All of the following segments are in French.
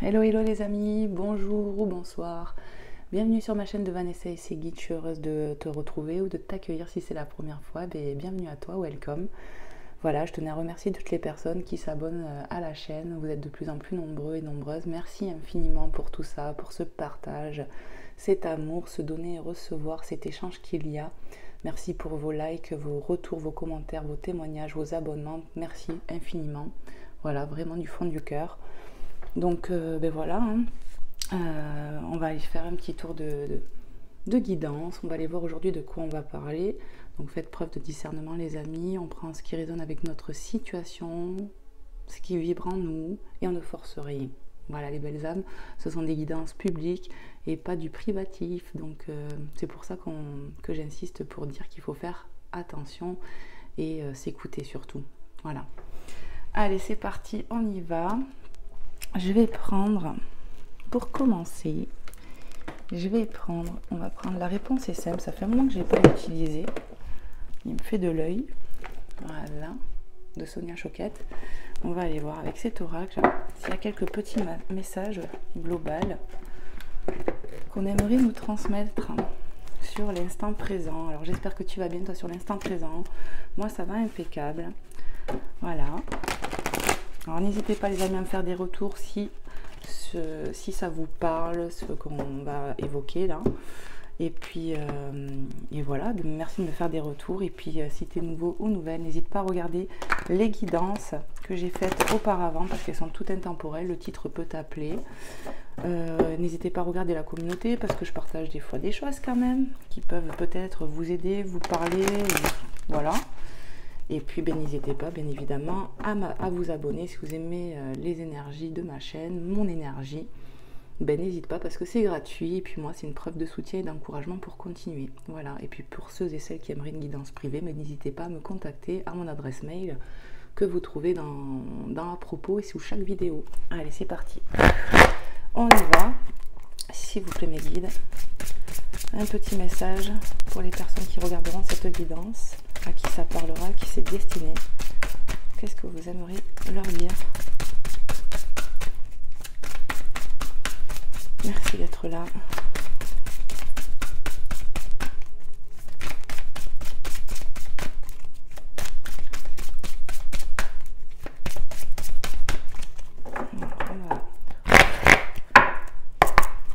Hello hello les amis, bonjour ou bonsoir. Bienvenue sur ma chaîne de Vanessa et ses guides. Je suis heureuse de te retrouver ou de t'accueillir si c'est la première fois. Bienvenue à toi, welcome. Voilà, je tenais à remercier toutes les personnes qui s'abonnent à la chaîne. Vous êtes de plus en plus nombreux et nombreuses. Merci infiniment pour tout ça, pour ce partage, cet amour, ce donner et recevoir, cet échange qu'il y a. Merci pour vos likes, vos retours, vos commentaires, vos témoignages, vos abonnements. Merci infiniment. Voilà, vraiment du fond du cœur. Donc voilà, on va aller faire un petit tour de guidance. On va aller voir aujourd'hui de quoi on va parler. Donc faites preuve de discernement les amis. On prend ce qui résonne avec notre situation, ce qui vibre en nous et on ne force rien. Voilà les belles âmes, ce sont des guidances publiques et pas du privatif. Donc c'est pour ça que j'insiste pour dire qu'il faut faire attention et s'écouter surtout. Voilà. Allez c'est parti, on y va. Je vais prendre, pour commencer, on va prendre la réponse est simple, ça fait un moment que je n'ai pas utilisé, il me fait de l'œil, voilà, de Sonia Choquette. On va aller voir avec cet oracle s'il y a quelques petits messages globaux qu'on aimerait nous transmettre sur l'instant présent. Alors j'espère que tu vas bien toi sur l'instant présent, moi ça va impeccable, voilà. Alors n'hésitez pas les amis à me faire des retours si ça vous parle, ce qu'on va évoquer là. Et puis et voilà, merci de me faire des retours. Et puis si tu es nouveau ou nouvelle, n'hésite pas à regarder les guidances que j'ai faites auparavant parce qu'elles sont toutes intemporelles, le titre peut t'appeler. N'hésitez pas à regarder la communauté parce que je partage des fois des choses quand même qui peuvent peut-être vous aider, vous parler, voilà. Et puis n'hésitez pas bien évidemment à vous abonner si vous aimez les énergies de ma chaîne, mon énergie. N'hésite pas parce que c'est gratuit et puis moi c'est une preuve de soutien et d'encouragement pour continuer. Voilà, et puis pour ceux et celles qui aimeraient une guidance privée, n'hésitez pas à me contacter à mon adresse mail que vous trouvez dans à propos et sous chaque vidéo. Allez c'est parti, on y va. S'il vous plaît mes guides, un petit message pour les personnes qui regarderont cette guidance, à qui ça parlera, à qui c'est destiné. Qu'est-ce que vous aimeriez leur dire? Merci d'être là. Voilà.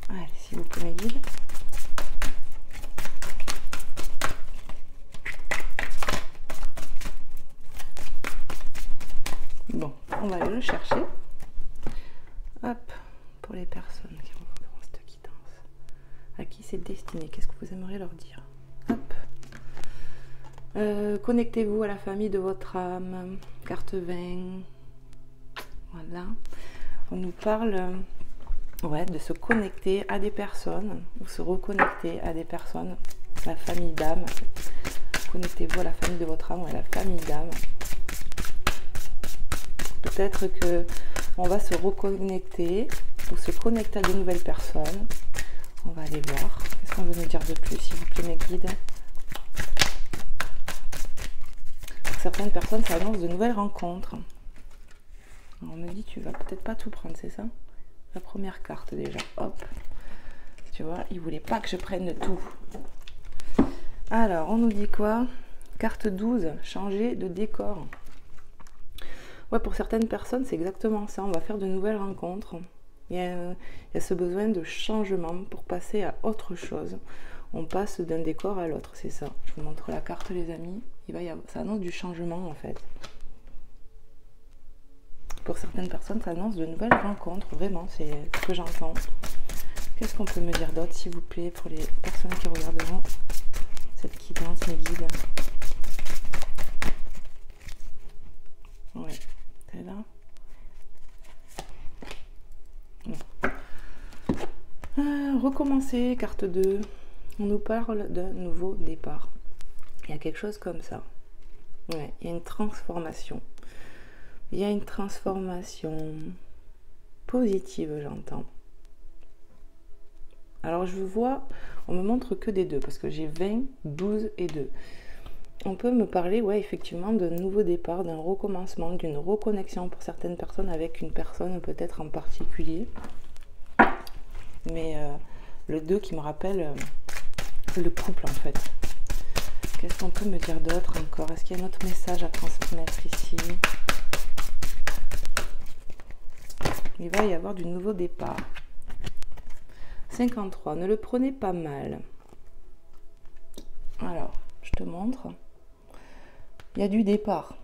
Allez, s'il vous plaît mes guides. Bon, on va aller le chercher. Hop, pour les personnes qui vont voir cette guidance. À qui c'est destiné? Qu'est-ce que vous aimeriez leur dire? Hop. Connectez-vous à la famille de votre âme. Carte 20. Voilà. On nous parle de se connecter à des personnes ou se reconnecter à des personnes. La famille d'âme. Connectez-vous à la famille de votre âme ou à la famille d'âme. Peut-être que on va se reconnecter ou se connecter à de nouvelles personnes. On va aller voir. Qu'est-ce qu'on veut nous dire de plus, s'il vous plaît, mes guides? Pour certaines personnes, ça annonce de nouvelles rencontres. Alors, on me dit, tu vas peut-être pas tout prendre, c'est ça? La première carte déjà. Hop. Tu vois, il voulait pas que je prenne tout. Alors, on nous dit quoi? Carte 12, changer de décor. Ouais, pour certaines personnes, c'est exactement ça. On va faire de nouvelles rencontres. Il y a ce besoin de changement pour passer à autre chose. On passe d'un décor à l'autre, c'est ça. Je vous montre la carte, les amis. Ça annonce du changement, en fait. Pour certaines personnes, ça annonce de nouvelles rencontres. Vraiment, c'est ce que j'entends. Qu'est-ce qu'on peut me dire d'autre, s'il vous plaît, pour les personnes qui regarderont cette guidance, mes guides? Ouais. Là. Recommencer, carte 2. On nous parle d'un nouveau départ. Il y a quelque chose comme ça. Ouais, il y a une transformation. Il y a une transformation positive, j'entends. Alors je vois, on me montre que des 2 parce que j'ai 20, 12 et 2. On peut me parler, ouais, effectivement, d'un nouveau départ, d'un recommencement, d'une reconnexion pour certaines personnes avec une personne peut-être en particulier. Mais le 2 qui me rappelle le couple, en fait. Qu'est-ce qu'on peut me dire d'autre encore? Est-ce qu'il y a un autre message à transmettre ici? Il va y avoir du nouveau départ. 53, ne le prenez pas mal. Alors, je te montre. Il y a du départ,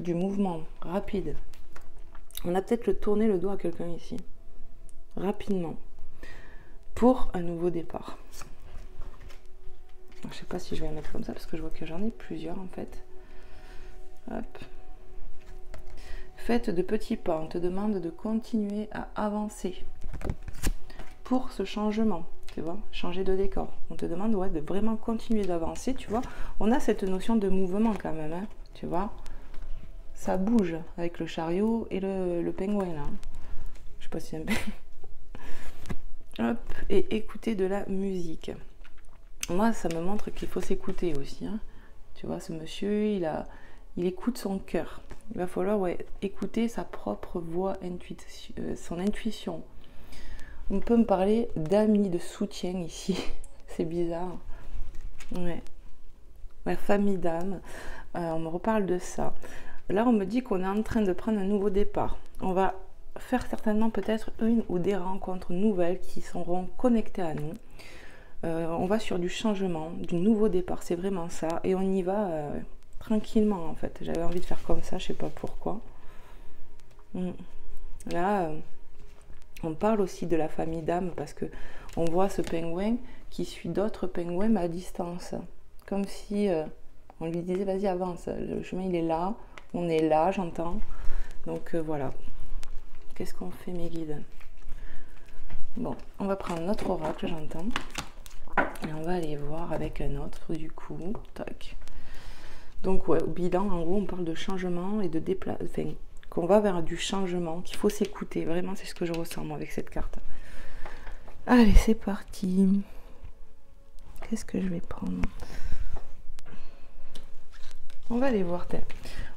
du mouvement rapide. On a peut-être tourné le dos à quelqu'un ici, rapidement, pour un nouveau départ. Je ne sais pas si je vais la mettre comme ça, parce que je vois que j'en ai plusieurs en fait. Hop. Faites de petits pas, on te demande de continuer à avancer pour ce changement. Tu vois, changer de décor. On te demande ouais, de vraiment continuer d'avancer, tu vois. On a cette notion de mouvement quand même, hein, tu vois. Ça bouge avec le chariot et le pingouin là. Je sais pas si Hop, et écouter de la musique. Moi, ça me montre qu'il faut s'écouter aussi. Hein. Tu vois, ce monsieur, il écoute son cœur. Il va falloir ouais, écouter sa propre voix, son intuition. On peut me parler d'amis, de soutien ici. C'est bizarre. Ouais. Ouais, famille d'âme. On me reparle de ça. Là, on me dit qu'on est en train de prendre un nouveau départ. On va faire certainement peut-être une ou des rencontres nouvelles qui seront connectées à nous. On va sur du changement, du nouveau départ. C'est vraiment ça. Et on y va tranquillement, en fait. J'avais envie de faire comme ça, je sais pas pourquoi. Là... on parle aussi de la famille d'âme parce que on voit ce pingouin qui suit d'autres pingouins mais à distance. Comme si on lui disait vas-y avance, le chemin il est là, on est là, j'entends. Donc voilà. Qu'est-ce qu'on fait mes guides? Bon, on va prendre notre oracle, j'entends. Et on va aller voir avec un autre du coup. Tac. Donc ouais, au bilan, en gros, on parle de changement et de déplacement. Enfin, qu'on va vers du changement, qu'il faut s'écouter. Vraiment, c'est ce que je ressens moi avec cette carte. Allez, c'est parti. Qu'est-ce que je vais prendre? On va aller voir.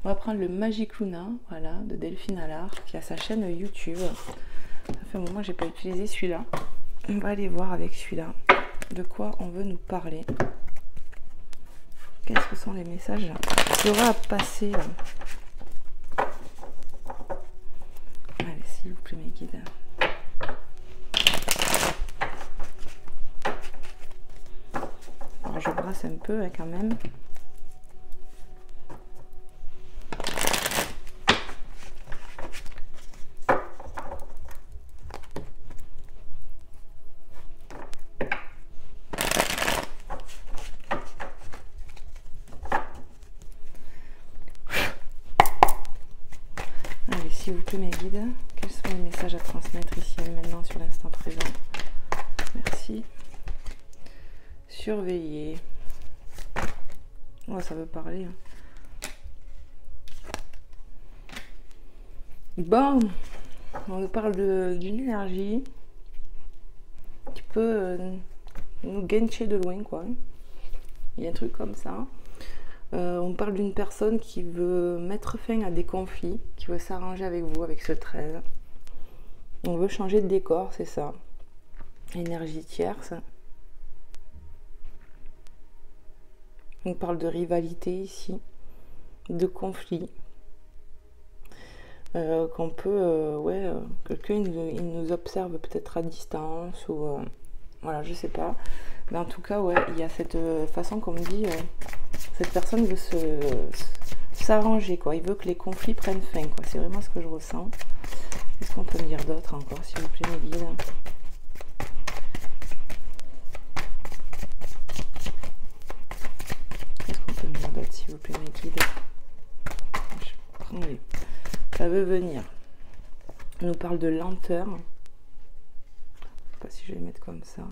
On va prendre le Magic Luna, voilà, de Delphine Allard, qui a sa chaîne YouTube. Ça fait un moment que je n'ai pas utilisé celui-là. On va aller voir avec celui-là de quoi on veut nous parler. Qu'est-ce que sont les messages qu'il y aura à passer là? Allez, s'il vous plaît, mes guides. Alors, je brasse un peu hein, quand même. Allez, s'il vous plaît, mes guides. Quels sont les messages à transmettre ici et maintenant sur l'instant présent? Merci. Surveiller. Oh, ça veut parler. Bon, on nous parle d'une énergie qui peut nous gagner de loin, quoi. Il y a un truc comme ça. On parle d'une personne qui veut mettre fin à des conflits, qui veut s'arranger avec vous, avec ce 13. On veut changer de décor, c'est ça. Énergie tierce. On parle de rivalité ici, de conflit. Qu'on peut, quelqu'un il nous observe peut-être à distance ou voilà, je sais pas. Mais en tout cas, ouais, il y a cette façon qu'on me dit, cette personne veut s'arranger, quoi. Il veut que les conflits prennent fin, quoi. C'est vraiment ce que je ressens. Qu'est-ce qu'on peut me dire d'autre encore, s'il vous plaît, mes guides? Qu'est-ce qu'on peut me dire d'autre, s'il vous plaît, mes guides? Je prends les... Ça veut venir. On nous parle de lenteur. Je sais pas si je vais les mettre comme ça.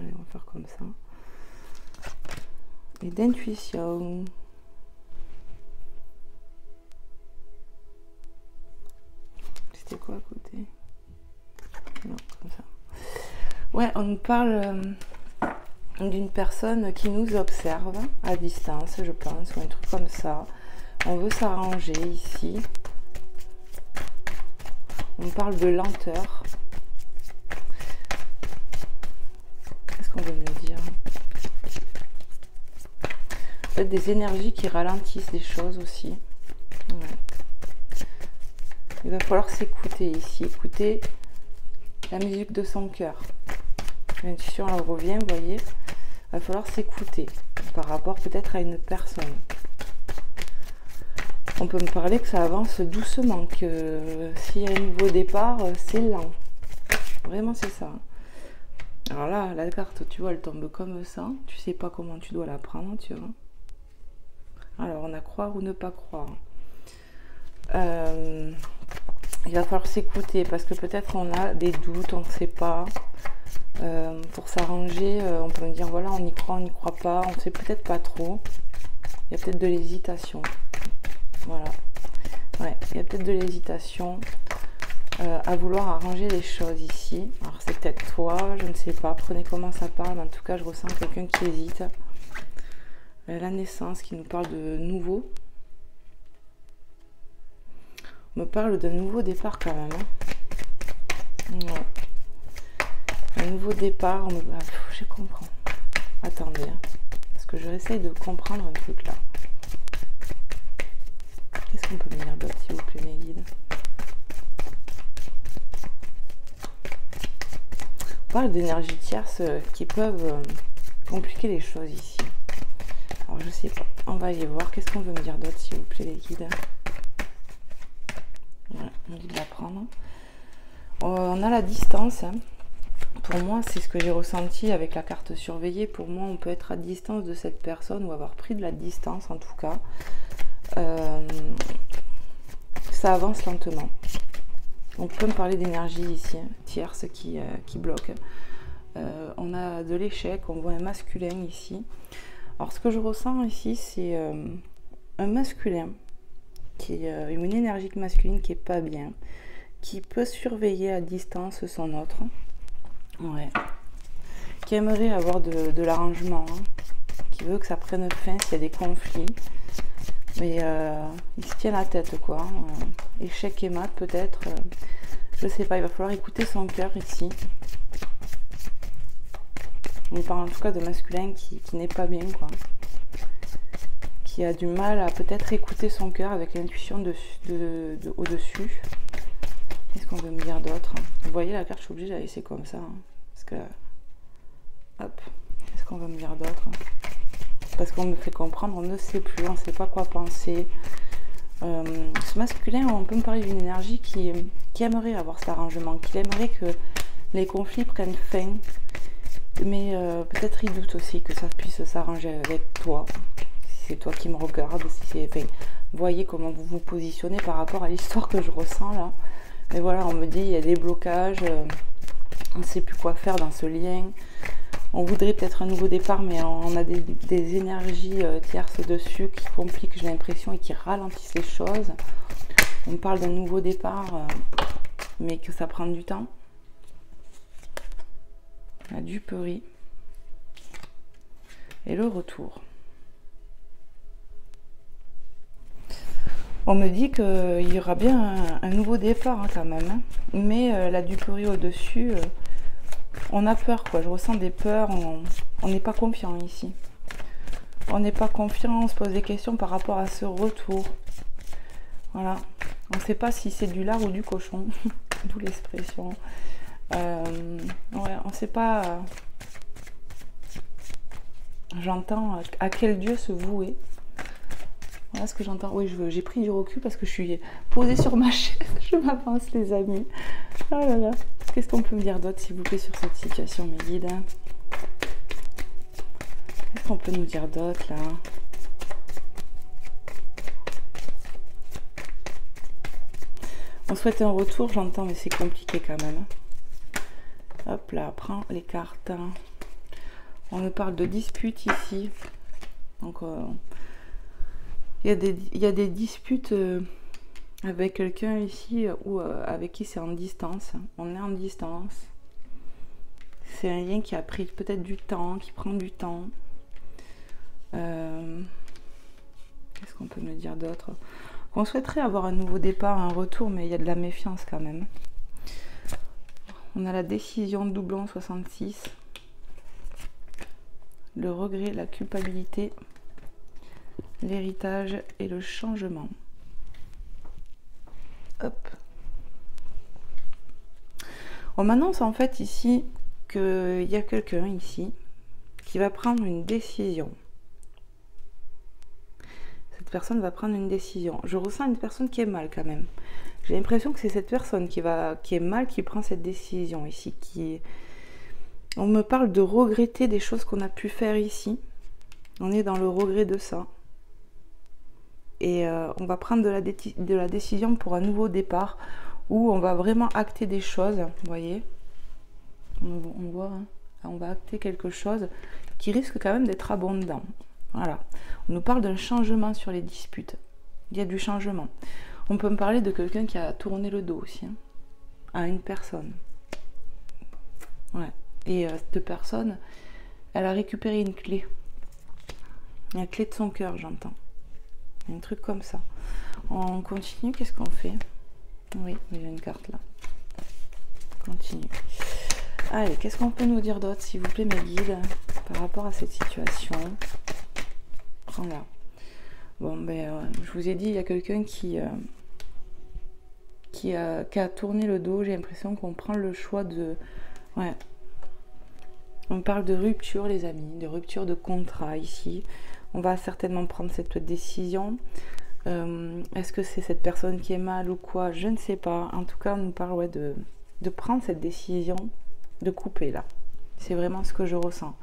Allez, on va faire comme ça. Et d'intuition. C'était quoi à côté? Non, comme ça. Ouais, on nous parle d'une personne qui nous observe à distance, je pense, ou un truc comme ça. On veut s'arranger ici. On parle de lenteur. Qu'est-ce qu'on veut me dire? Peut-être des énergies qui ralentissent les choses aussi. Ouais. Il va falloir s'écouter ici, écouter la musique de son cœur. L'intuition, elle revient, vous voyez. Il va falloir s'écouter par rapport peut-être à une personne. On peut me parler que ça avance doucement, que s'il y a un nouveau départ, c'est lent. Vraiment, c'est ça. Alors là, la carte, tu vois, elle tombe comme ça. Tu sais pas comment tu dois la prendre, tu vois. Alors, on a croire ou ne pas croire. Il va falloir s'écouter parce que peut-être on a des doutes, on ne sait pas. Pour s'arranger, on peut me dire voilà, on y croit, on n'y croit pas, on ne sait peut-être pas trop. Il y a peut-être de l'hésitation. Voilà. Ouais, il y a peut-être de l'hésitation à vouloir arranger les choses ici. Alors c'est peut-être toi, je ne sais pas. Prenez comment ça parle. En tout cas, je ressens quelqu'un qui hésite. La naissance qui nous parle de nouveau. On me parle d'un nouveau départ quand même. Hein. Ouais. Un nouveau départ. Je comprends. Attendez. Hein, parce que je essaye de comprendre un truc là. Qu'est-ce qu'on peut me dire d'autre, s'il vous plaît, mes guides? On parle d'énergies tierces qui peuvent compliquer les choses ici. Alors, je sais pas. On va aller voir. Qu'est-ce qu'on veut me dire d'autre, s'il vous plaît, les guides? Voilà, on dit de la prendre. On a la distance. Hein. Pour moi, c'est ce que j'ai ressenti avec la carte surveillée. Pour moi, on peut être à distance de cette personne ou avoir pris de la distance, en tout cas. Ça avance lentement. On peut me parler d'énergie ici, hein, tierce qui bloque. On a de l'échec, on voit un masculin ici. Alors ce que je ressens ici, c'est un masculin, qui est une énergie masculine qui est pas bien, qui peut surveiller à distance son autre, ouais. Qui aimerait avoir de l'arrangement, hein, qui veut que ça prenne fin s'il y a des conflits. Mais il se tient la tête, quoi. Échec et mat, peut-être. Je sais pas, il va falloir écouter son cœur ici. On parle en tout cas de masculin qui n'est pas bien, quoi. Qui a du mal à peut-être écouter son cœur avec l'intuition au-dessus. Qu'est-ce qu'on veut me dire d'autre? Vous voyez, la carte, je suis obligée de la laisser comme ça. Hein, parce que... Hop. Qu'est-ce qu'on veut me dire d'autre? Parce qu'on me fait comprendre, on ne sait plus, on ne sait pas quoi penser. Ce masculin, on peut me parler d'une énergie qui aimerait avoir cet arrangement, qui aimerait que les conflits prennent fin. Mais peut-être il doute aussi que ça puisse s'arranger avec toi. Si c'est toi qui me regarde, si c'est... Enfin, voyez comment vous vous positionnez par rapport à l'histoire que je ressens là. Mais voilà, on me dit il y a des blocages, on ne sait plus quoi faire dans ce lien. On voudrait peut-être un nouveau départ, mais on a des énergies tierces dessus qui compliquent, j'ai l'impression, et qui ralentissent les choses. On me parle d'un nouveau départ, mais que ça prend du temps. La duperie. Et le retour. On me dit qu'il y aura bien un nouveau départ hein, quand même. Hein. Mais la duperie au-dessus... on a peur, quoi. Je ressens des peurs. On n'est pas confiant ici. On n'est pas confiant. On se pose des questions par rapport à ce retour. Voilà. On ne sait pas si c'est du lard ou du cochon. D'où l'expression. Ouais, on ne sait pas. J'entends à quel dieu se vouer. Voilà ce que j'entends. Oui, j'ai pris du recul parce que je suis posée sur ma chaise. Je m'avance, les amis. Oh là là. Qu'est-ce qu'on peut me dire d'autre, s'il vous plaît, sur cette situation, mes guides? Qu'est-ce qu'on peut nous dire d'autre, là? On souhaite un retour, j'entends, mais c'est compliqué quand même. Hop là, prends les cartes. On me parle de disputes ici. Donc, il y a des disputes... avec quelqu'un ici ou avec qui c'est en distance. On est en distance. C'est un lien qui a pris peut-être du temps, qui prend du temps. Qu'est-ce qu'on peut me dire d'autre? On souhaiterait avoir un nouveau départ, un retour, mais il y a de la méfiance quand même. On a la décision doublon 66. Le regret, la culpabilité, l'héritage et le changement. Hop. On m'annonce en fait ici qu'il y a quelqu'un ici qui va prendre une décision. Cette personne va prendre une décision. Je ressens une personne qui est mal quand même. J'ai l'impression que c'est cette personne qui est mal qui prend cette décision ici. On me parle de regretter des choses qu'on a pu faire ici. On est dans le regret de ça. Et on va prendre de la décision pour un nouveau départ où on va vraiment acter des choses. Vous voyez, on voit, hein, on va acter quelque chose qui risque quand même d'être abondant. Voilà. On nous parle d'un changement sur les disputes. Il y a du changement. On peut me parler de quelqu'un qui a tourné le dos aussi, hein, à une personne. Ouais. Et cette personne, elle a récupéré une clé. La clé de son cœur, j'entends. Un truc comme ça. On continue, qu'est-ce qu'on fait? Oui, il y a une carte là. On continue. Allez, qu'est-ce qu'on peut nous dire d'autre, s'il vous plaît, mes guides, par rapport à cette situation? Voilà. Bon, ben, je vous ai dit, il y a quelqu'un qui a tourné le dos. J'ai l'impression qu'on prend le choix de... Ouais. On parle de rupture, les amis, de rupture de contrat ici. On va certainement prendre cette décision. Est-ce que c'est cette personne qui est mal ou quoi? Je ne sais pas. En tout cas, on nous parle ouais, de prendre cette décision, de couper là. C'est vraiment ce que je ressens.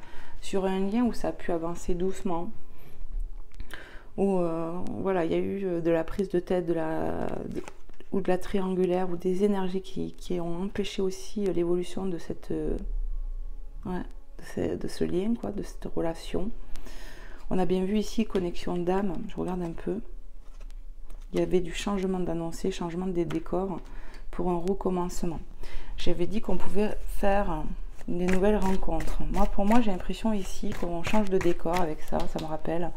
Sur un lien où ça a pu avancer doucement, où voilà, il y a eu de la prise de tête, ou de la triangulaire, ou des énergies qui ont empêché aussi l'évolution de cette... ouais, de ce lien, quoi, de cette relation. On a bien vu ici connexion d'âme, je regarde un peu. Il y avait du changement d'annoncé, changement des décors pour un recommencement. J'avais dit qu'on pouvait faire des nouvelles rencontres. Pour moi, j'ai l'impression ici qu'on change de décor avec ça, ça me rappelle.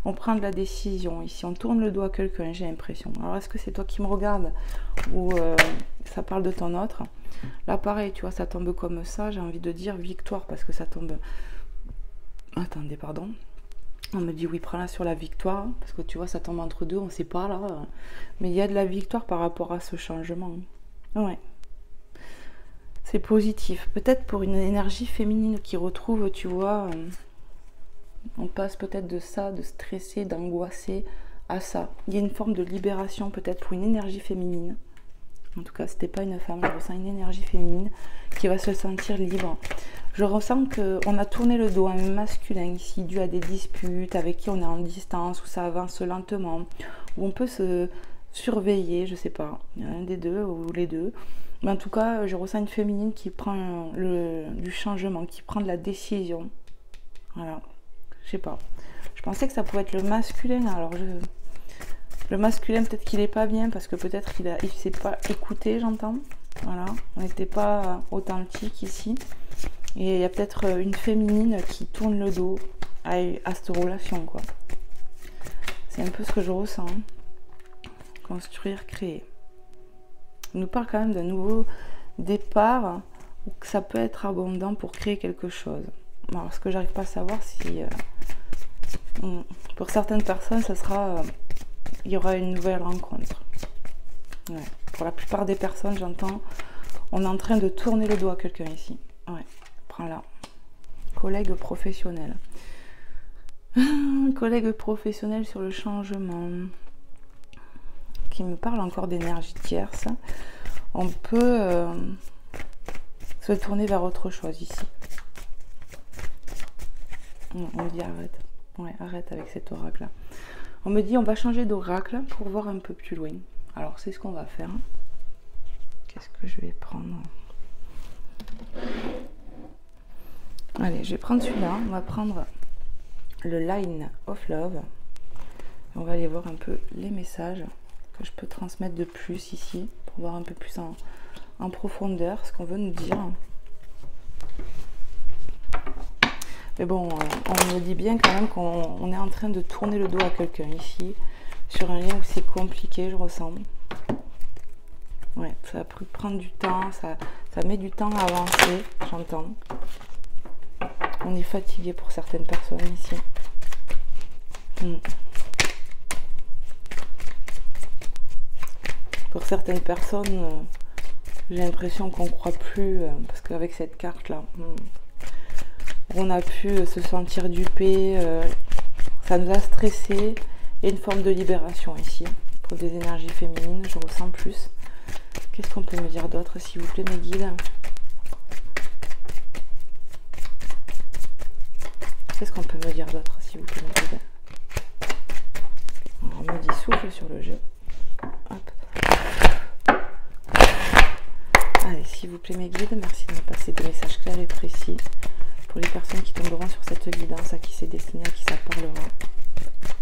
On prend de la décision ici, on tourne le dos à quelqu'un, j'ai l'impression. Alors, est-ce que c'est toi qui me regardes ou ça parle de ton autre? Là, pareil, tu vois, ça tombe comme ça. J'ai envie de dire victoire parce que ça tombe... Attendez, pardon. On me dit oui, prends-la sur la victoire. Parce que tu vois, ça tombe entre deux, on ne sait pas là. Mais il y a de la victoire par rapport à ce changement. Ouais. C'est positif. Peut-être pour une énergie féminine qui retrouve, tu vois... on passe peut-être de ça, de stresser, d'angoisser à ça. Il y a une forme de libération peut-être pour une énergie féminine. En tout cas, c'était pas une femme, je ressens une énergie féminine qui va se sentir libre. Je ressens qu'on a tourné le dos à un masculin ici, dû à des disputes, avec qui on est en distance, où ça avance lentement, où on peut se surveiller, je sais pas, un des deux ou les deux. Mais en tout cas, je ressens une féminine qui prend du changement, qui prend de la décision. Voilà, je sais pas. Je pensais que ça pouvait être le masculin, alors le masculin, peut-être qu'il n'est pas bien parce que peut-être qu'il ne s'est pas écouté, j'entends. Voilà, on n'était pas authentique ici. Et il y a peut-être une féminine qui tourne le dos à cette relation, quoi. C'est un peu ce que je ressens. Construire, créer. On nous parle quand même d'un nouveau départ où ça peut être abondant pour créer quelque chose. Alors, ce que j'arrive pas à savoir, si pour certaines personnes, ça sera... il y aura une nouvelle rencontre. Ouais. Pour la plupart des personnes, j'entends, on est en train de tourner le dos à quelqu'un ici. Ouais, prends-la. Collègue professionnel. Collègue professionnel sur le changement. Qui me parle encore d'énergie tierce. On peut se tourner vers autre chose ici. On me dit arrête. Ouais, arrête avec cet oracle-là. On me dit on va changer d'oracle pour voir un peu plus loin. Alors c'est ce qu'on va faire. Qu'est-ce que je vais prendre? Allez, je vais prendre celui-là. On va prendre le Line of Love. On va aller voir un peu les messages que je peux transmettre de plus ici pour voir un peu plus en profondeur ce qu'on veut nous dire. Mais bon, on me dit bien quand même qu'on est en train de tourner le dos à quelqu'un ici, sur un lien où c'est compliqué, je ressens. Ouais, ça va prendre du temps, ça met du temps à avancer, j'entends. On est fatigué pour certaines personnes ici. Pour certaines personnes, j'ai l'impression qu'on ne croit plus, parce qu'avec cette carte-là, on a pu se sentir dupé, ça nous a stressé. Il y a une forme de libération ici, pour des énergies féminines, je ressens plus. Qu'est-ce qu'on peut me dire d'autre, s'il vous plaît, mes guides? Qu'est-ce qu'on peut me dire d'autre, s'il vous plaît, mes guides? On me dit souffle sur le jeu. Hop. Allez, s'il vous plaît, mes guides, merci de me passer des messages clairs et précis pour les personnes qui tomberont sur cette guidance, à qui c'est destiné, à qui ça parlera.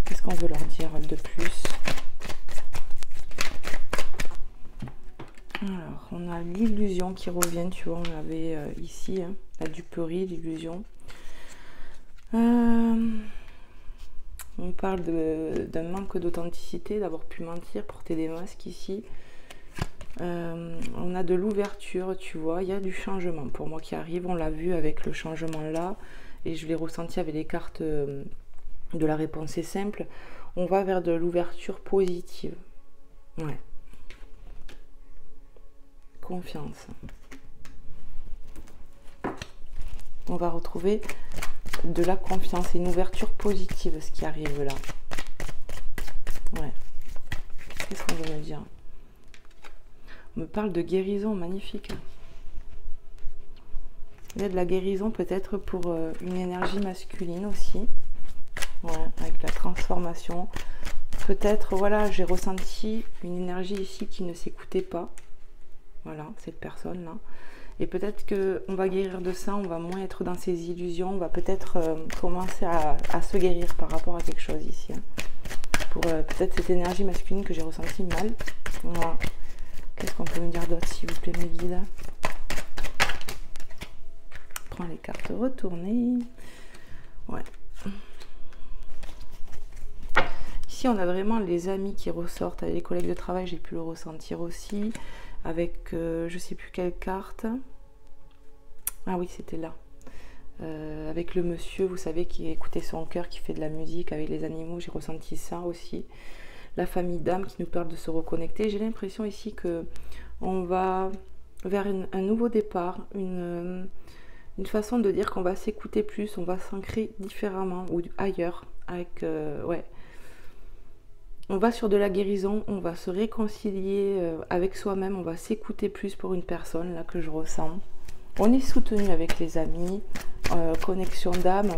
Qu'est-ce qu'on veut leur dire de plus? Alors, on a l'illusion qui revient, tu vois, on l'avait ici, hein, la duperie, l'illusion. On parle d'un manque d'authenticité, d'avoir pu mentir, porter des masques ici. On a de l'ouverture, tu vois, il y a du changement pour moi qui arrive, on l'a vu avec le changement là, et je l'ai ressenti avec les cartes de la réponse est simple. On va vers de l'ouverture positive. Ouais. Confiance. On va retrouver de la confiance et une ouverture positive, ce qui arrive là. Ouais. Qu'est-ce qu'on veut me dire? On me parle de guérison, magnifique. Il y a de la guérison peut-être pour une énergie masculine aussi. Ouais, avec la transformation. Peut-être, voilà, j'ai ressenti une énergie ici qui ne s'écoutait pas. Voilà, cette personne-là. Et peut-être qu'on va guérir de ça, on va moins être dans ces illusions, on va peut-être commencer à se guérir par rapport à quelque chose ici. Hein. Pour peut-être cette énergie masculine que j'ai ressentie mal. Voilà. Qu'est-ce qu'on peut me dire d'autre, s'il vous plaît, mes guides? Prends les cartes retournées. Ouais. Ici, on a vraiment les amis qui ressortent. Avec les collègues de travail, j'ai pu le ressentir aussi. Avec, je ne sais plus quelle carte. Ah oui, c'était là. Avec le monsieur, vous savez, qui écoutait son cœur, qui fait de la musique avec les animaux. J'ai ressenti ça aussi. La famille d'âme qui nous parle de se reconnecter. J'ai l'impression ici que on va vers un nouveau départ, une façon de dire qu'on va s'écouter plus, on va s'ancrer différemment ou ailleurs. Avec, ouais. On va sur de la guérison, on va se réconcilier avec soi-même, on va s'écouter plus pour une personne, là, que je ressens. On est soutenu avec les amis, connexion d'âme.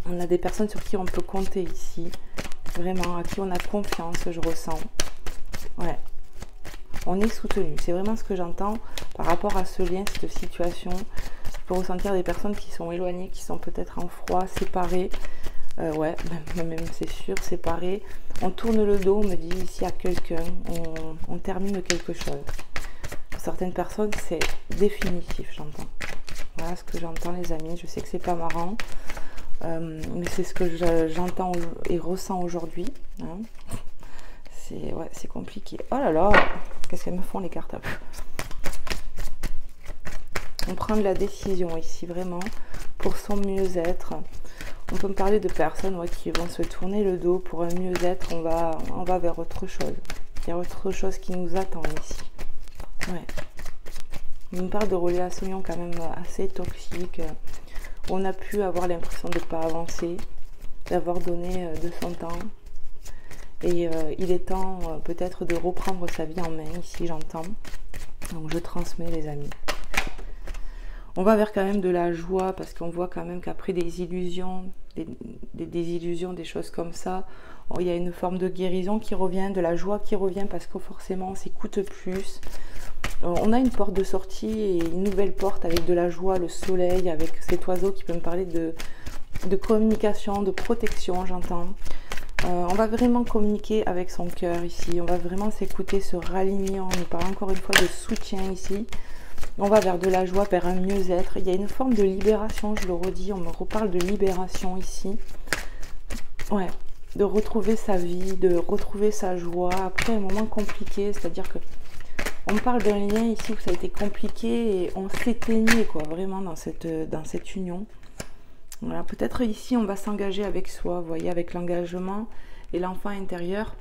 On a des personnes sur qui on peut compter ici. Vraiment, à qui on a confiance, je ressens. Ouais. On est soutenu. C'est vraiment ce que j'entends par rapport à ce lien, cette situation. Je peux ressentir des personnes qui sont éloignées, qui sont peut-être en froid, séparées. Ouais, même c'est sûr, séparées. On tourne le dos, on me dit ici à quelqu'un, on termine quelque chose. Pour certaines personnes, c'est définitif, j'entends. Voilà ce que j'entends, les amis. Je sais que c'est pas marrant, mais c'est ce que j'entends et ressens aujourd'hui. Hein. C'est compliqué. Oh là là, qu'est-ce qu'elles me font les cartes? On prend de la décision ici, vraiment, pour son mieux-être. On peut me parler de personnes qui vont se tourner le dos pour un mieux-être. On va vers autre chose. Il y a autre chose qui nous attend ici. Ouais. On me parle de relations quand même assez toxiques. On a pu avoir l'impression de ne pas avancer, d'avoir donné de son temps. Et il est temps peut-être de reprendre sa vie en main, ici j'entends. Donc je transmets, les amis. On va vers quand même de la joie, parce qu'on voit quand même qu'après des illusions, des illusions, des choses comme ça, il y a une forme de guérison qui revient, de la joie qui revient, parce que forcément on s'écoute plus. On a une porte de sortie et une nouvelle porte avec de la joie, le soleil, avec cet oiseau qui peut me parler de communication, de protection, j'entends. On va vraiment communiquer avec son cœur ici, on va vraiment s'écouter, se raligner, on nous parle encore une fois de soutien ici. On va vers de la joie, vers un mieux-être. Il y a une forme de libération, je le redis, on me reparle de libération ici. Ouais, de retrouver sa vie, de retrouver sa joie après un moment compliqué, c'est-à-dire que on parle d'un lien ici où ça a été compliqué et on s'éteignait quoi, vraiment dans cette union. Voilà, peut-être ici on va s'engager avec soi, vous voyez, avec l'engagement et l'enfant intérieur.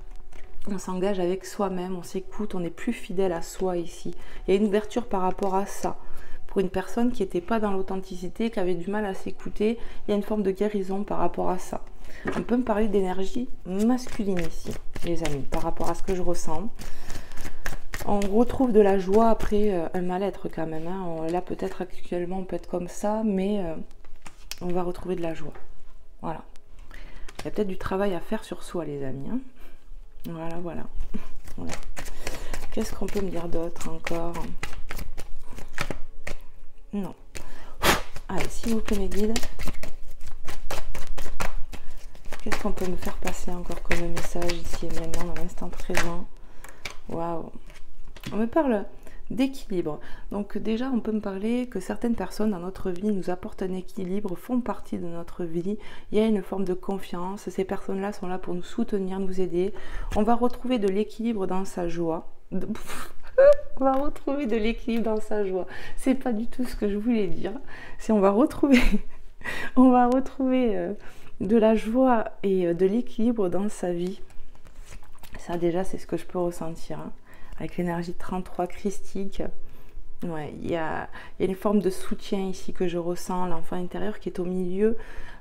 On s'engage avec soi-même, on s'écoute, on est plus fidèle à soi ici. Il y a une ouverture par rapport à ça. Pour une personne qui n'était pas dans l'authenticité, qui avait du mal à s'écouter, il y a une forme de guérison par rapport à ça. On peut me parler d'énergie masculine ici, les amis, par rapport à ce que je ressens. On retrouve de la joie après un mal-être quand même. Hein. Là, peut-être actuellement, on peut être comme ça, mais on va retrouver de la joie. Voilà. Il y a peut-être du travail à faire sur soi, les amis. Hein. Voilà, voilà. Voilà. Qu'est-ce qu'on peut me dire d'autre encore? Non. Allez, s'il vous plaît, mes guides. Qu'est-ce qu'on peut me faire passer encore comme message ici et maintenant, dans l'instant présent? Waouh. On me parle d'équilibre. Donc déjà, on peut me parler que certaines personnes dans notre vie nous apportent un équilibre, font partie de notre vie. Il y a une forme de confiance. Ces personnes-là sont là pour nous soutenir, nous aider. On va retrouver de l'équilibre dans sa joie. On va retrouver de l'équilibre dans sa joie. C'est pas du tout ce que je voulais dire. C'est on va retrouver de la joie et de l'équilibre dans sa vie. Ça déjà, c'est ce que je peux ressentir. Hein. Avec l'énergie 33 christique, ouais, il y a une forme de soutien ici que je ressens, l'enfant intérieur qui est au milieu.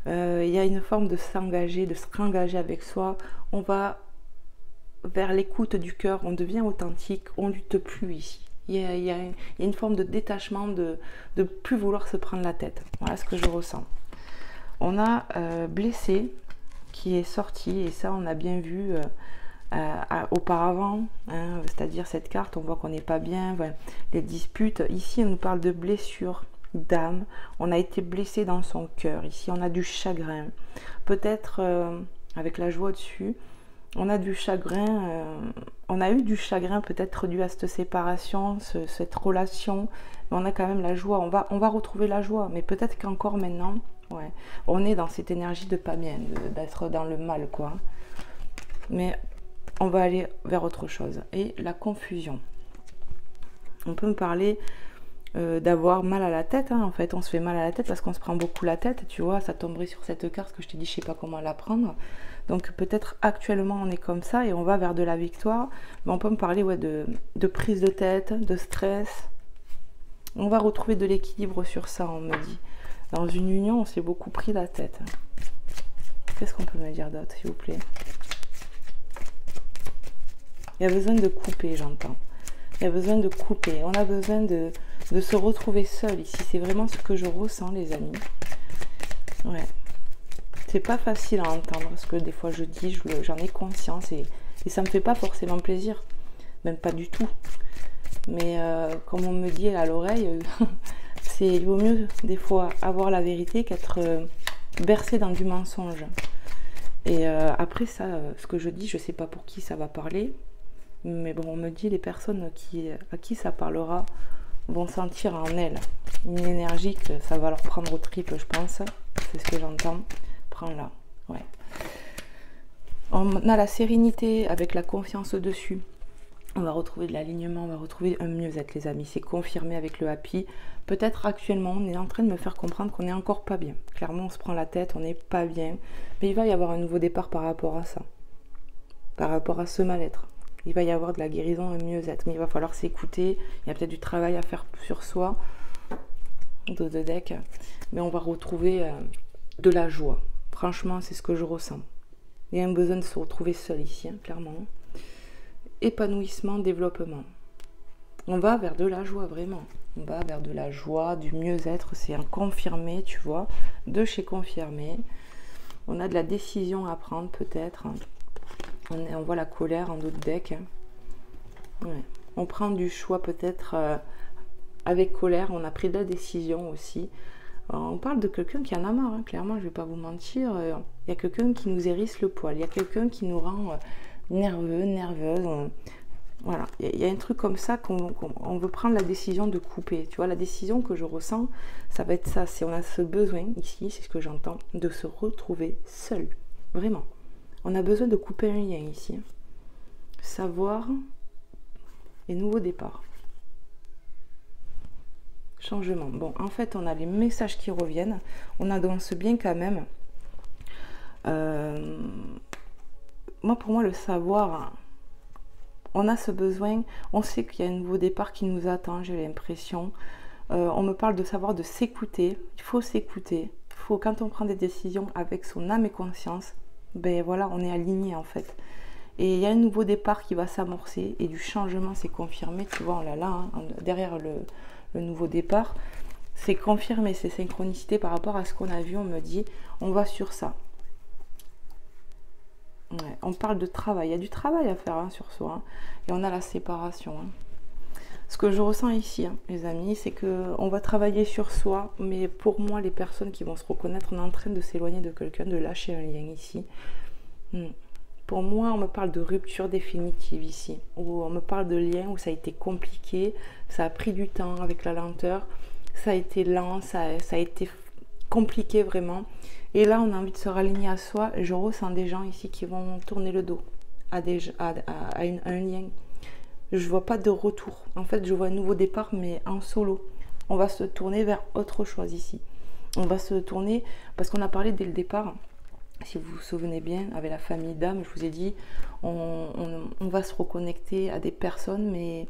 Il y a une forme de s'engager, de se réengager avec soi. On va vers l'écoute du cœur, on devient authentique, on ne lutte plus ici. Il y a une forme de détachement, de plus vouloir se prendre la tête. Voilà ce que je ressens. On a blessé qui est sorti, et ça on a bien vu auparavant, hein, c'est-à-dire cette carte, on voit qu'on n'est pas bien, voilà, les disputes. Ici, on nous parle de blessures d'âme, on a été blessé dans son cœur, ici on a du chagrin, peut-être avec la joie dessus, on a du chagrin, on a eu du chagrin peut-être dû à cette séparation, cette relation, mais on a quand même la joie, on va retrouver la joie, mais peut-être qu'encore maintenant, ouais, on est dans cette énergie de pas bien, d'être dans le mal, quoi. Mais on va aller vers autre chose. Et la confusion. On peut me parler d'avoir mal à la tête. Hein. En fait, on se fait mal à la tête parce qu'on se prend beaucoup la tête. Tu vois, ça tomberait sur cette carte que je t'ai dit, je sais pas comment la prendre. Donc peut-être actuellement on est comme ça et on va vers de la victoire. Mais on peut me parler ouais, de prise de tête, de stress. On va retrouver de l'équilibre sur ça, on me dit. Dans une union, on s'est beaucoup pris la tête. Qu'est-ce qu'on peut me dire d'autre, s'il vous plaît? Il y a besoin de couper, j'entends. Il y a besoin de couper. On a besoin de se retrouver seul ici. C'est vraiment ce que je ressens, les amis. Ouais. C'est pas facile à entendre ce que des fois je dis. J'en ai conscience et ça me fait pas forcément plaisir. Même pas du tout. Mais comme on me dit à l'oreille, il vaut mieux des fois avoir la vérité qu'être bercé dans du mensonge. Et après ça, ce que je dis, je sais pas pour qui ça va parler. Mais bon, on me dit les personnes à qui ça parlera vont sentir en elles une énergie que ça va leur prendre au triple, je pense. C'est ce que j'entends. Prends-la. Ouais. On a la sérénité avec la confiance dessus. On va retrouver de l'alignement, on va retrouver un mieux-être, les amis. C'est confirmé avec le happy. Peut-être actuellement, on est en train de me faire comprendre qu'on n'est encore pas bien. Clairement, on se prend la tête, on n'est pas bien. Mais il va y avoir un nouveau départ par rapport à ça. Par rapport à ce mal-être. Il va y avoir de la guérison, un mieux-être. Mais il va falloir s'écouter. Il y a peut-être du travail à faire sur soi. De deck. Mais on va retrouver de la joie. Franchement, c'est ce que je ressens. Il y a un besoin de se retrouver seul ici, hein, clairement. Épanouissement, développement. On va vers de la joie, vraiment. On va vers de la joie, du mieux-être. C'est un confirmé, tu vois. De chez confirmé. On a de la décision à prendre, peut-être. On voit la colère en d'autres decks. Ouais. On prend du choix peut-être avec colère. On a pris de la décision aussi. On parle de quelqu'un qui en a marre. Hein. Clairement, je ne vais pas vous mentir. Il y a quelqu'un qui nous hérisse le poil. Il y a quelqu'un qui nous rend nerveux, nerveuse. Voilà, il y a un truc comme ça qu'on veut prendre la décision de couper. Tu vois, la décision que je ressens, ça va être ça. C'est on a ce besoin ici, c'est ce que j'entends, de se retrouver seul. Vraiment. On a besoin de couper un lien ici. Savoir et nouveau départ. Changement. Bon, en fait, on a les messages qui reviennent. On avance bien quand même. Moi, pour moi, le savoir, on a ce besoin. On sait qu'il y a un nouveau départ qui nous attend, j'ai l'impression. On me parle de savoir de s'écouter. Il faut s'écouter. Il faut, quand on prend des décisions avec son âme et conscience, ben voilà, on est aligné en fait. Et il y a un nouveau départ qui va s'amorcer et du changement, c'est confirmé. Tu vois, on l'a là, hein, derrière le nouveau départ. C'est confirmé, c'est synchronicité par rapport à ce qu'on a vu. On me dit, on va sur ça. Ouais, on parle de travail. Il y a du travail à faire hein, sur soi. Hein, et on a la séparation. Hein. Ce que je ressens ici, hein, les amis, c'est qu'on va travailler sur soi. Mais pour moi, les personnes qui vont se reconnaître, on est en train de s'éloigner de quelqu'un, de lâcher un lien ici. Pour moi, on me parle de rupture définitive ici. Où on me parle de lien où ça a été compliqué. Ça a pris du temps avec la lenteur. Ça a été lent, ça a été compliqué vraiment. Et là, on a envie de se raligner à soi. Je ressens des gens ici qui vont tourner le dos à un lien. Je vois pas de retour. En fait, je vois un nouveau départ, mais en solo. On va se tourner vers autre chose ici. On va se tourner, parce qu'on a parlé dès le départ, si vous vous souvenez bien, avec la famille d'âme, je vous ai dit, on va se reconnecter à des personnes, mais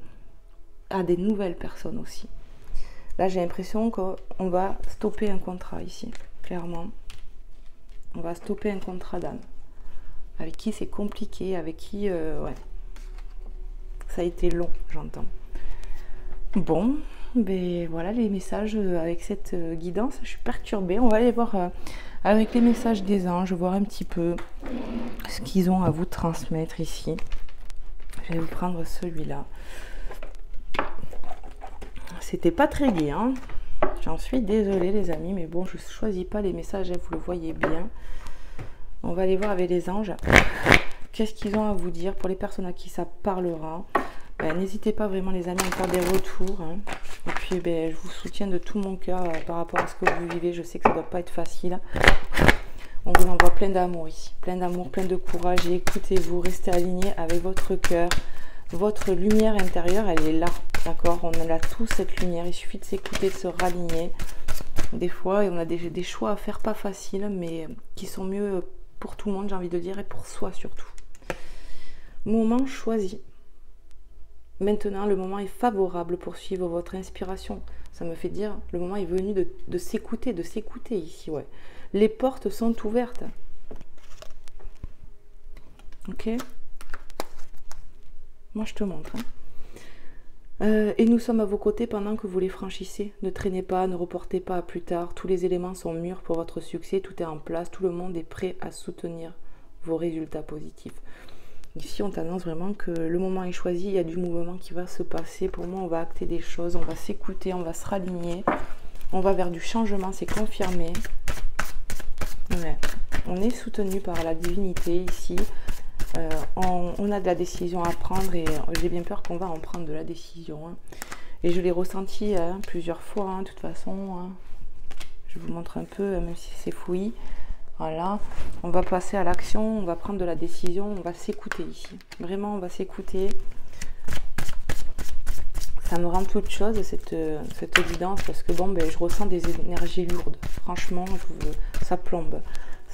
à des nouvelles personnes aussi. Là, j'ai l'impression qu'on va stopper un contrat ici, clairement. On va stopper un contrat d'âme. Avec qui c'est compliqué, avec qui, ouais. Ça a été long, j'entends. Bon, ben voilà les messages avec cette guidance. Je suis perturbée. On va aller voir avec les messages des anges, voir un petit peu ce qu'ils ont à vous transmettre ici. Je vais vous prendre celui-là. C'était pas très gai, hein. J'en suis désolée les amis, mais bon, je choisis pas les messages, vous le voyez bien. On va aller voir avec les anges. Qu'est-ce qu'ils ont à vous dire pour les personnes à qui ça parlera. N'hésitez pas vraiment les amis à me faire des retours. Hein. Et puis je vous soutiens de tout mon cœur par rapport à ce que vous vivez. Je sais que ça ne doit pas être facile. On vous envoie plein d'amour ici. Plein d'amour, plein de courage. Et écoutez-vous, restez alignés avec votre cœur. Votre lumière intérieure, elle est là. D'accord? On a tous cette lumière. Il suffit de s'écouter, de se raligner. Des fois, on a des choix à faire pas faciles, mais qui sont mieux pour tout le monde, j'ai envie de dire, et pour soi surtout. Moment choisi. Maintenant, le moment est favorable pour suivre votre inspiration. Ça me fait dire, le moment est venu de s'écouter ici, ouais. Les portes sont ouvertes. Ok? Moi, je te montre. Hein. Et nous sommes à vos côtés pendant que vous les franchissez. Ne traînez pas, ne reportez pas à plus tard. Tous les éléments sont mûrs pour votre succès. Tout est en place. Tout le monde est prêt à soutenir vos résultats positifs. Ici, on t'annonce vraiment que le moment est choisi, il y a du mouvement qui va se passer. Pour moi, on va acter des choses, on va s'écouter, on va se raligner. On va vers du changement, c'est confirmé. Ouais. On est soutenu par la divinité ici. On a de la décision à prendre et j'ai bien peur qu'on va en prendre de la décision. Hein. Et je l'ai ressenti plusieurs fois, hein, de toute façon. Hein. Je vous montre un peu, même si c'est fouillis. Voilà, on va passer à l'action, on va prendre de la décision, on va s'écouter ici. Vraiment, on va s'écouter. Ça me rend toute chose, cette évidence, parce que bon, je ressens des énergies lourdes. Franchement, ça plombe.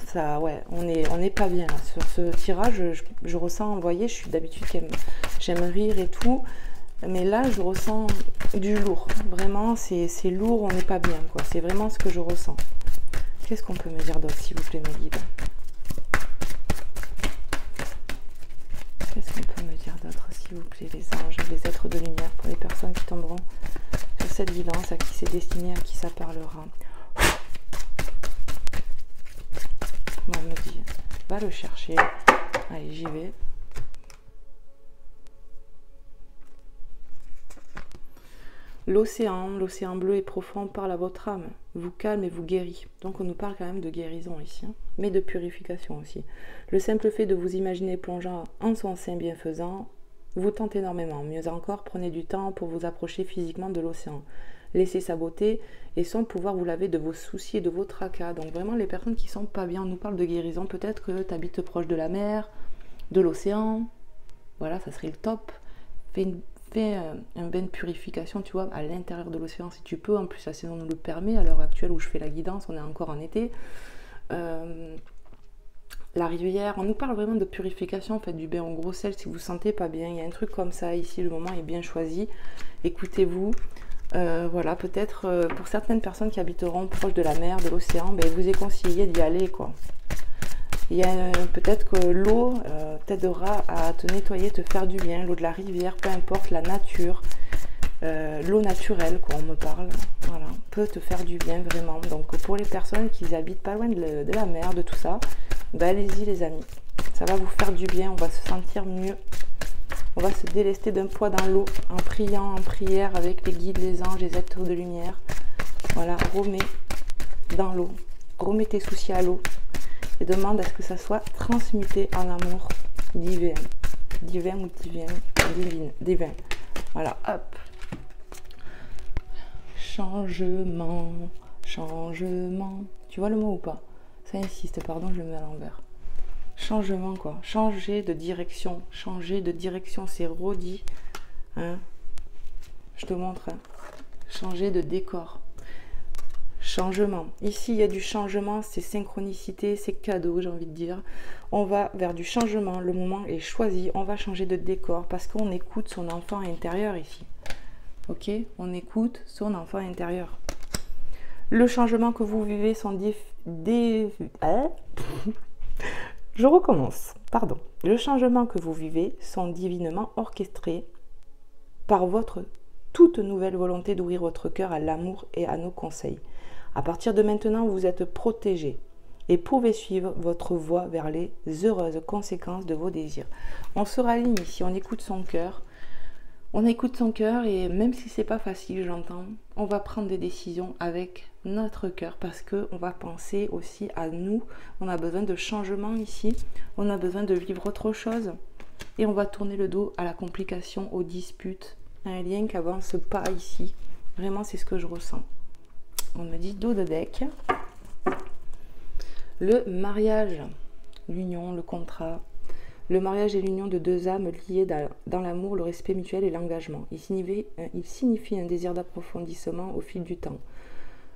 Ça, ouais, on est pas bien là. Sur ce tirage, je ressens, vous voyez, je suis d'habitude j'aime rire et tout. Mais là, je ressens du lourd. Vraiment, c'est lourd, on n'est pas bien, quoi. C'est vraiment ce que je ressens. Qu'est-ce qu'on peut me dire d'autre, s'il vous plaît, mes guides? Qu'est-ce qu'on peut me dire d'autre, s'il vous plaît, les anges, les êtres de lumière, pour les personnes qui tomberont sur cette guidance, à qui c'est destiné, à qui ça parlera. On me dit, va le chercher. Allez, j'y vais. L'océan bleu et profond parle à votre âme, vous calme et vous guérit. Donc on nous parle quand même de guérison ici, hein, mais de purification aussi. Le simple fait de vous imaginer plongeant en son sein bienfaisant vous tente énormément. Mieux encore, prenez du temps pour vous approcher physiquement de l'océan. Laissez sa beauté et son pouvoir vous laver de vos soucis et de vos tracas. Donc vraiment, les personnes qui sont pas bien, on nous parle de guérison. Peut-être que tu habites proche de la mer, de l'océan. Voilà, ça serait le top. Fais un bain de purification, tu vois, à l'intérieur de l'océan si tu peux. En plus, la saison nous le permet. À l'heure actuelle où je fais la guidance, on est encore en été. La rivière, on nous parle vraiment de purification, faites du bain au gros sel si vous ne vous sentez pas bien. Il y a un truc comme ça ici, le moment est bien choisi. Écoutez-vous. Voilà, peut-être pour certaines personnes qui habiteront proche de la mer, de l'océan, ben, vous est conseillé d'y aller, quoi. Il y a peut-être que l'eau t'aidera à te nettoyer, te faire du bien, l'eau de la rivière, peu importe, la nature, l'eau naturelle, quoi, on me parle, voilà, peut te faire du bien vraiment. Donc pour les personnes qui habitent pas loin de la mer, de tout ça, ben, allez-y les amis, ça va vous faire du bien, on va se sentir mieux. On va se délester d'un poids dans l'eau en priant, en prière avec les guides, les anges, les êtres de lumière. Voilà, remets dans l'eau, remets tes soucis à l'eau et demande à ce que ça soit transmuté en amour divin. Divin ou divin. Voilà, hop. Changement, changement. Tu vois le mot ou pas? Ça insiste, pardon, je le mets à l'envers. Changement, quoi. Changer de direction. Changer de direction, c'est redit. Hein, je te montre. Hein. Changer de décor. Changement. Ici, il y a du changement. C'est synchronicité, c'est cadeau, j'ai envie de dire. On va vers du changement. Le moment est choisi. On va changer de décor parce qu'on écoute son enfant intérieur ici. Ok? On écoute son enfant intérieur. Le changement que vous vivez sont Je recommence, pardon. Le changement que vous vivez sont divinement orchestrés par votre toute nouvelle volonté d'ouvrir votre cœur à l'amour et à nos conseils. À partir de maintenant, vous êtes protégé et pouvez suivre votre voie vers les heureuses conséquences de vos désirs. On se raligne ici, on écoute son cœur. On écoute son cœur et même si c'est pas facile, j'entends, on va prendre des décisions avec notre cœur parce qu'on va penser aussi à nous. On a besoin de changement ici, on a besoin de vivre autre chose et on va tourner le dos à la complication, aux disputes. Un lien qui avance pas ici. Vraiment, c'est ce que je ressens. On me dit dos de deck. Le mariage, l'union, le contrat. Le mariage est l'union de deux âmes liées dans l'amour, le respect mutuel et l'engagement. Il signifie un désir d'approfondissement au fil du temps.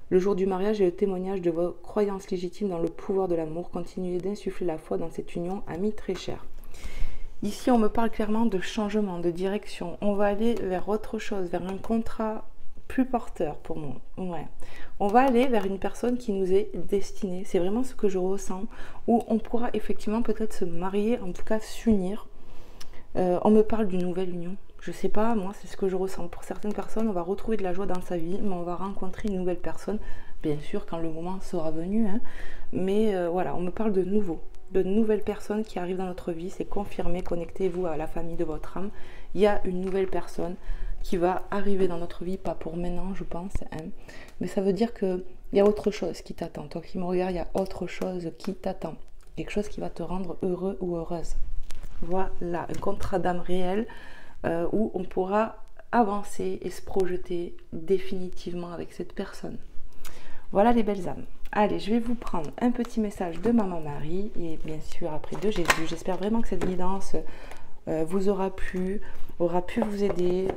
Le jour du mariage est le témoignage de vos croyances légitimes dans le pouvoir de l'amour. Continuez d'insuffler la foi dans cette union, amis très chers. Ici, on me parle clairement de changement, de direction. On va aller vers autre chose, vers un contrat plus porteur pour moi. Ouais. On va aller vers une personne qui nous est destinée. C'est vraiment ce que je ressens. Où on pourra effectivement peut-être se marier, en tout cas s'unir. On me parle d'une nouvelle union. Je sais pas, moi c'est ce que je ressens. Pour certaines personnes, on va retrouver de la joie dans sa vie, mais on va rencontrer une nouvelle personne. Bien sûr, quand le moment sera venu. Hein. Mais voilà, on me parle de nouveau. De nouvelles personnes qui arrivent dans notre vie. C'est confirmé, connectez-vous à la famille de votre âme. Il y a une nouvelle personne qui va arriver dans notre vie, pas pour maintenant je pense, hein, mais ça veut dire qu'il y a autre chose qui t'attend. Toi qui me regardes, il y a autre chose qui t'attend. Quelque chose qui va te rendre heureux ou heureuse. Voilà, un contrat d'âme réel où on pourra avancer et se projeter définitivement avec cette personne. Voilà les belles âmes. Allez, je vais vous prendre un petit message de Maman Marie et bien sûr après de Jésus. J'espère vraiment que cette guidance vous aura pu vous aider,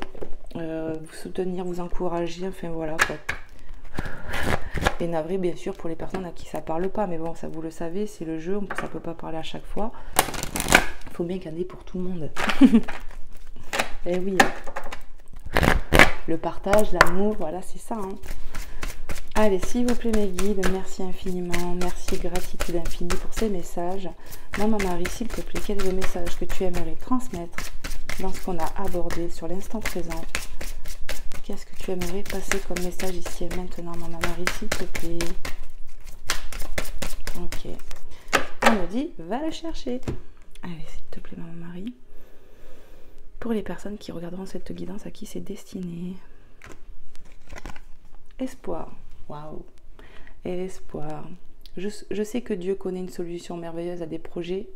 vous soutenir, vous encourager, enfin voilà quoi. Et navré bien sûr pour les personnes à qui ça parle pas, mais bon ça vous le savez, c'est le jeu, ça peut pas parler à chaque fois. Il faut bien qu'il y en ait pour tout le monde. Et oui, le partage, l'amour, voilà c'est ça. Hein. Allez, s'il vous plaît mes guides, merci infiniment, merci, gratitude infinie pour ces messages. Maman Marie, s'il te plaît, quel est le message que tu aimerais transmettre dans ce qu'on a abordé sur l'instant présent? Qu'est-ce que tu aimerais passer comme message ici et maintenant, Maman Marie, s'il te plaît? Ok. On me dit, va le chercher. Allez, s'il te plaît, Maman Marie. Pour les personnes qui regarderont cette guidance, à qui c'est destiné? Espoir. Waouh. Et l'espoir. Je sais que Dieu connaît une solution merveilleuse à des projets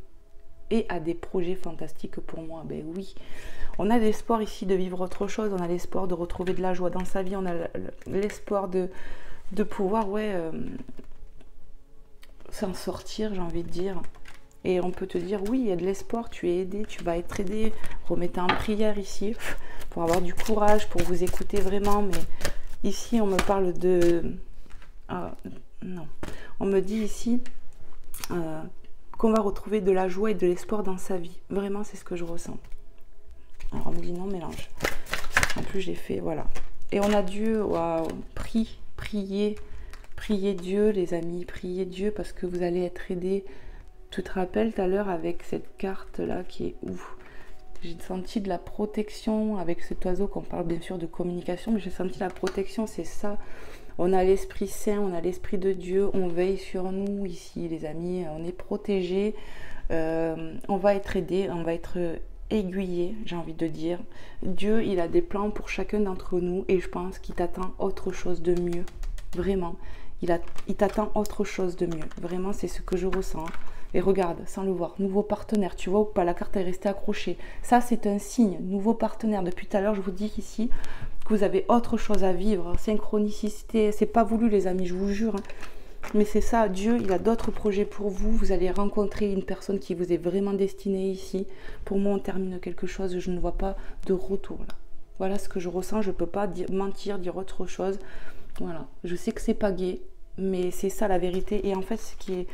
et a des projets fantastiques pour moi. Ben oui, on a l'espoir ici de vivre autre chose, on a l'espoir de retrouver de la joie dans sa vie, on a l'espoir de pouvoir s'en sortir, j'ai envie de dire. Et on peut te dire, oui, il y a de l'espoir, tu es aidé, tu vas être aidé. Remettez en prière ici pour avoir du courage, pour vous écouter vraiment. Mais ici, on me parle de... non. On me dit ici qu'on va retrouver de la joie et de l'espoir dans sa vie. Vraiment, c'est ce que je ressens. Alors, on me dit non, mélange. En plus, j'ai fait, voilà. Et on a Dieu, waouh, priez Dieu, les amis, priez Dieu parce que vous allez être aidés. Tu te rappelles tout à l'heure avec cette carte-là qui est ouf. J'ai senti de la protection avec cet oiseau qu'on parle bien sûr de communication, mais j'ai senti la protection, c'est ça. On a l'Esprit Saint, on a l'Esprit de Dieu, on veille sur nous ici, les amis, on est protégés, on va être aidés, on va être aiguillés, j'ai envie de dire. Dieu, il a des plans pour chacun d'entre nous et je pense qu'il t'attend autre chose de mieux, vraiment. Il t'attend autre chose de mieux, vraiment, c'est ce que je ressens. Et regarde, sans le voir, nouveau partenaire, tu vois ou pas, la carte est restée accrochée. Ça, c'est un signe, nouveau partenaire. Depuis tout à l'heure, je vous dis ici que vous avez autre chose à vivre. Synchronicité, c'est pas voulu les amis, je vous jure. Mais c'est ça, Dieu, il a d'autres projets pour vous. Vous allez rencontrer une personne qui vous est vraiment destinée ici. Pour moi, on termine quelque chose, je ne vois pas de retour là. Voilà ce que je ressens, je ne peux pas mentir, dire autre chose. Voilà, je sais que c'est pas gai, mais c'est ça la vérité. Et en fait, ce qui est...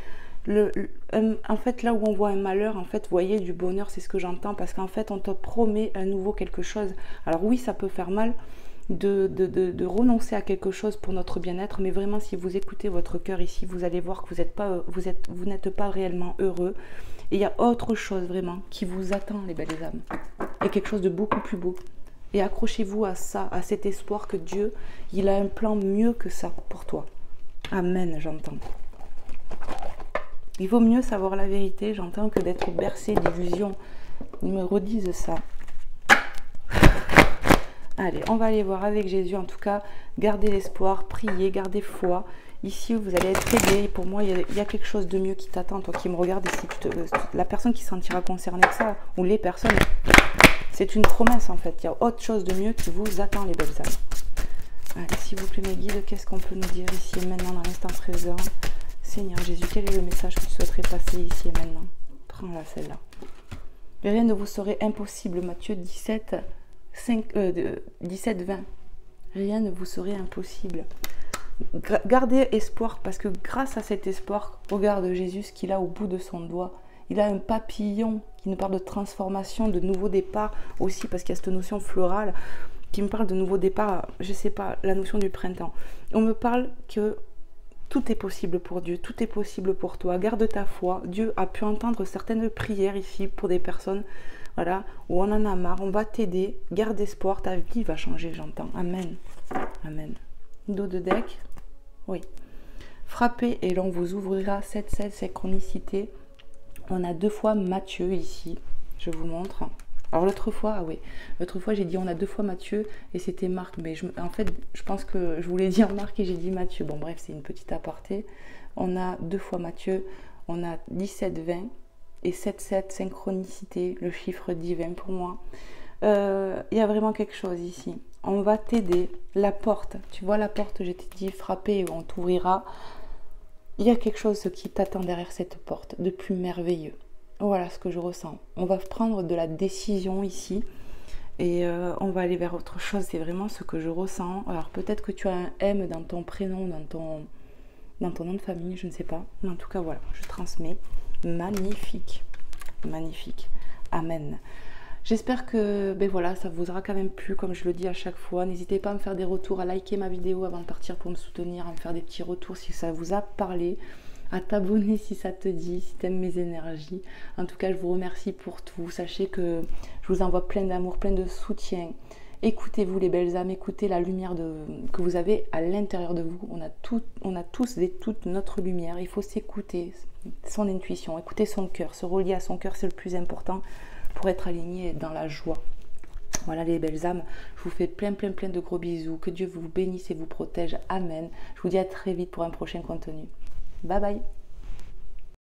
en fait, là où on voit un malheur, en fait, voyez du bonheur, c'est ce que j'entends, parce qu'en fait, on te promet un nouveau quelque chose. Alors oui, ça peut faire mal de renoncer à quelque chose pour notre bien-être, mais vraiment, si vous écoutez votre cœur ici, vous allez voir que vous n'êtes pas réellement heureux. Et il y a autre chose vraiment qui vous attend, les belles âmes. Et quelque chose de beaucoup plus beau. Et accrochez-vous à ça, à cet espoir que Dieu, il a un plan mieux que ça pour toi. Amen, j'entends. Il vaut mieux savoir la vérité, j'entends, que d'être bercé d'illusions. Ils me redisent ça. Allez, on va aller voir avec Jésus. En tout cas, gardez l'espoir, priez, gardez foi. Ici, vous allez être aidé. Pour moi, il y a quelque chose de mieux qui t'attend. Toi qui me regardes ici, la personne qui se sentira concernée de ça, ou les personnes, c'est une promesse en fait. Il y a autre chose de mieux qui vous attend, les belles âmes. Allez, s'il vous plaît, mes guides, qu'est-ce qu'on peut nous dire ici et maintenant dans l'instant présent? Seigneur Jésus, quel est le message que tu souhaiterais passer ici et maintenant? Prends-la celle-là. Rien ne vous serait impossible, Matthieu 17, 20. Rien ne vous serait impossible. Gardez espoir, parce que grâce à cet espoir, regarde Jésus ce qu'il a au bout de son doigt. Il a un papillon qui nous parle de transformation, de nouveau départ aussi, parce qu'il y a cette notion florale qui me parle de nouveau départ, je ne sais pas, la notion du printemps. On me parle que tout est possible pour Dieu, tout est possible pour toi. Garde ta foi. Dieu a pu entendre certaines prières ici pour des personnes, voilà, où on en a marre. On va t'aider. Garde espoir, ta vie va changer, j'entends. Amen. Amen. Dos de deck. Oui. Frappez et l'on vous ouvrira. 7-7, synchronicité. On a 2 fois Matthieu ici. Je vous montre. Alors l'autre fois, ah oui, l'autre fois j'ai dit on a 2 fois Matthieu et c'était Marc, mais en fait je pense que je voulais dire Marc et j'ai dit Matthieu. Bon bref, c'est une petite aparté. On a 2 fois Matthieu, on a 17-20 et 7-7, synchronicité, le chiffre divin pour moi. Il y a vraiment quelque chose ici. On va t'aider. La porte, tu vois la porte, je t'ai dit frapper et on t'ouvrira. Il y a quelque chose qui t'attend derrière cette porte de plus merveilleux. Voilà ce que je ressens. On va prendre de la décision ici et on va aller vers autre chose. C'est vraiment ce que je ressens. Alors peut-être que tu as un M dans ton prénom, dans ton nom de famille, je ne sais pas. Mais en tout cas, voilà, je transmets. Magnifique. Magnifique. Amen. J'espère que voilà, ça vous aura quand même plu, comme je le dis à chaque fois. N'hésitez pas à me faire des retours, à liker ma vidéo avant de partir pour me soutenir, à me faire des petits retours si ça vous a parlé, à t'abonner si ça te dit, si tu aimes mes énergies. En tout cas, je vous remercie pour tout. Sachez que je vous envoie plein d'amour, plein de soutien. Écoutez-vous les belles âmes, écoutez la lumière que vous avez à l'intérieur de vous. On a tous et toutes notre lumière. Il faut s'écouter, son intuition, écouter son cœur, se relier à son cœur, c'est le plus important pour être aligné dans la joie. Voilà les belles âmes, je vous fais plein de gros bisous. Que Dieu vous bénisse et vous protège. Amen. Je vous dis à très vite pour un prochain contenu. Bye bye.